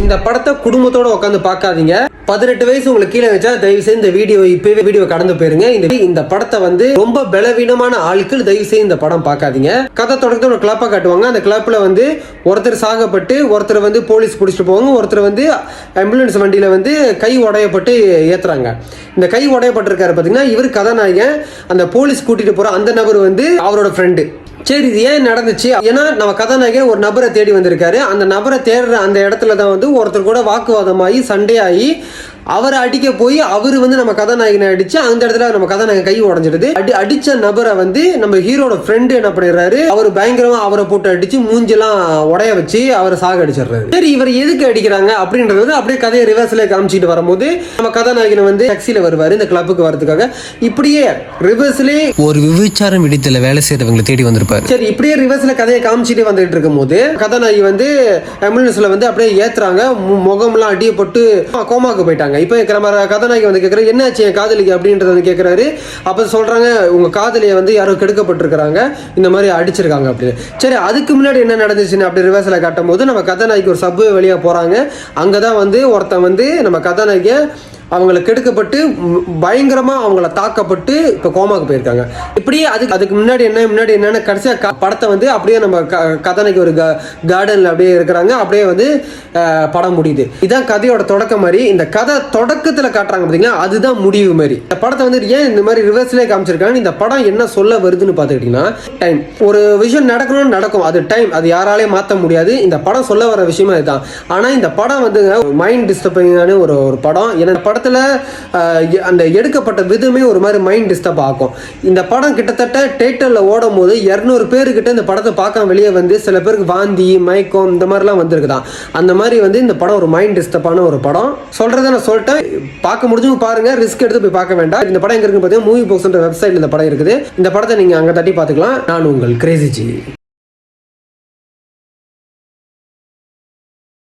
இந்த படத்தை குடும்பத்தோட உட்காந்து பார்க்காதீங்க. 18 வயசு உங்களுக்கு கீழே வச்சா தயவு செய்து இந்த வீடியோ கடந்து போயிருங்க. இந்த படத்தை வந்து ரொம்ப பலவீனமான ஆட்கள் தயவு செய்து இந்த படம் பார்க்காதீங்க. கதை தொடக்கத்தை ஒரு கிளப்பை காட்டுவாங்க. அந்த கிளப்ல வந்து ஒருத்தர் சாகப்பட்டு, ஒருத்தர் வந்து போலீஸ் பிடிச்சிட்டு போவாங்க, ஒருத்தர் வந்து ஆம்புலன்ஸ் வண்டியில வந்து கை உடையப்பட்டு ஏத்துறாங்க. இந்த கை உடையப்பட்டிருக்காரு பாத்தீங்கன்னா, இவர் கதாநாயகன். அந்த போலீஸ் கூட்டிட்டு போற அந்த நபர் வந்து அவரோட ஃப்ரெண்டு. சரி, இது ஏன் நடந்துச்சு? ஏன்னா நம்ம கதாநாயகன் ஒரு நபரை தேடி வந்திருக்காரு. அந்த நபரை தேடுற அந்த இடத்துல தான் வந்து ஒருத்தர் கூட வாக்குவாதமாகி சண்டையாகி அவரை அடிக்க போய் அவர் வந்து நம்ம கதாநாயகனை அடிச்சு அந்த இடத்துல நம்ம கதாநாயகன் கை உடஞ்சிடுது. அடிச்ச நபரை வந்து நம்ம ஹீரோட ஃப்ரெண்டு என்ன பண்ணிடுறாரு, அவர் பயங்கரமா அவரை போட்டு அடிச்சு மூஞ்செல்லாம் உடைய வச்சு அவரை சாக அடிச்சிடுறாரு. சரி, இவர் எதுக்கு அடிக்கிறாங்க அப்படின்றது வந்து அப்படியே கதையை ரிவர்ஸ்ல காமிச்சிட்டு வரும்போது நம்ம கதாநாயகனை வந்து டாக்ஸில வருவாரு இந்த கிளப்புக்கு வரதுக்காக. இப்படியே ரிவர்ஸ்ல ஒரு விபச்சாரம் விடுதல வேலை செய்யறவங்களை தேடி வந்திருப்பாரு. சரி, இப்படியே ரிவர்ஸ்ல கதையை காமிச்சிட்டு வந்துட்டு இருக்கும் போது கதாநாயகி வந்து ஆம்புலன்ஸ்ல வந்து அப்படியே ஏத்துறாங்க. முகம்லாம் அடியப்பட்டு கோமாக்கு போயிட்டாங்க. இப்போ கதாநாயகி வந்து கேட்குறாரு, என்னாச்சு என் காதலிக்கு அப்படின்றத வந்து கேட்குறாரு. அப்போ சொல்கிறாங்க, உங்கள் காதலியை வந்து யாரோ கெடுக்கப்பட்டிருக்கிறாங்க, இந்த மாதிரி அடிச்சிருக்காங்க அப்படின்னு. சரி, அதுக்கு முன்னாடி என்ன நடந்துச்சுன்னு அப்படி ரிவர்ஸில் காட்டும் போது நம்ம கதாநாயகி ஒரு சப்வே வழியாக போகிறாங்க. அங்கே தான் வந்து ஒருத்தன் வந்து நம்ம கதாநாயகியை அவங்களை கெடுக்கப்பட்டு பயங்கரமாக அவங்கள தாக்கப்பட்டு இப்போ கோமாக்கு போயிருக்காங்க. இப்படியே அதுக்கு முன்னாடி என்னென்ன கடைசியாக படத்தை வந்து அப்படியே நம்ம கதாநாயகி ஒரு கார்டனில் அப்படியே இருக்கிறாங்க. அப்படியே வந்து படம் முடியுது. இதுதான் கதையோட தொடக்கம் மாதிரி. இந்த கதை தொடக்கத்தில் காட்டுறாங்க பார்த்தீங்களா, அதுதான் முடிவு மாதிரி. இந்த படத்தை வந்து ஏன் இந்த மாதிரி ரிவர்ஸ்லேயே காமிச்சிருக்காங்க. இந்த படம் என்ன சொல்ல வருதுன்னு பார்த்துக்கிட்டிங்கன்னா, டைம். ஒரு விஷயம் நடக்கணும்னு நடக்கும், அது டைம், அது யாராலையும் மாற்ற முடியாது. இந்த படம் சொல்ல வர விஷயமா இதுதான். ஆனால் இந்த படம் வந்து மைண்ட் டிஸ்டர்பிங்கான ஒரு படம். ஏன்னா படத்தில் அந்த எடுக்கப்பட்ட விதமே ஒரு மாதிரி மைண்ட் டிஸ்டர்ப் ஆகும். இந்த படம் கிட்டத்தட்ட தியேட்டர்ல ஓடும் போது 200 பேருக்கிட்ட இந்த படத்தை பார்க்க வெளியே வந்து சில பேருக்கு வாந்தி மயக்கம் இந்த மாதிரிலாம் வந்திருக்குதான். அந்த மாதிரி வந்து இந்த படம் ஒரு மைண்ட் டிஸ்டர்பான ஒரு படம். சொல்றதை நான் சொல்லிட்டேன், பார்க்க முடிஞ்சவங்க பாருங்க, ரிஸ்க் எடுத்து போய் பார்க்க வேண்டாம். இந்த படம் எங்க இருக்கு பார்த்தீங்கன்னா மூவி பாக்ஸ்ன்ற வெப்சைட்ல இந்த படம் இருக்குது. இந்த படத்தை நீங்க அங்க தட்டி பார்த்துக்கலாம். நான் உங்கள் கிரேசி ஜி.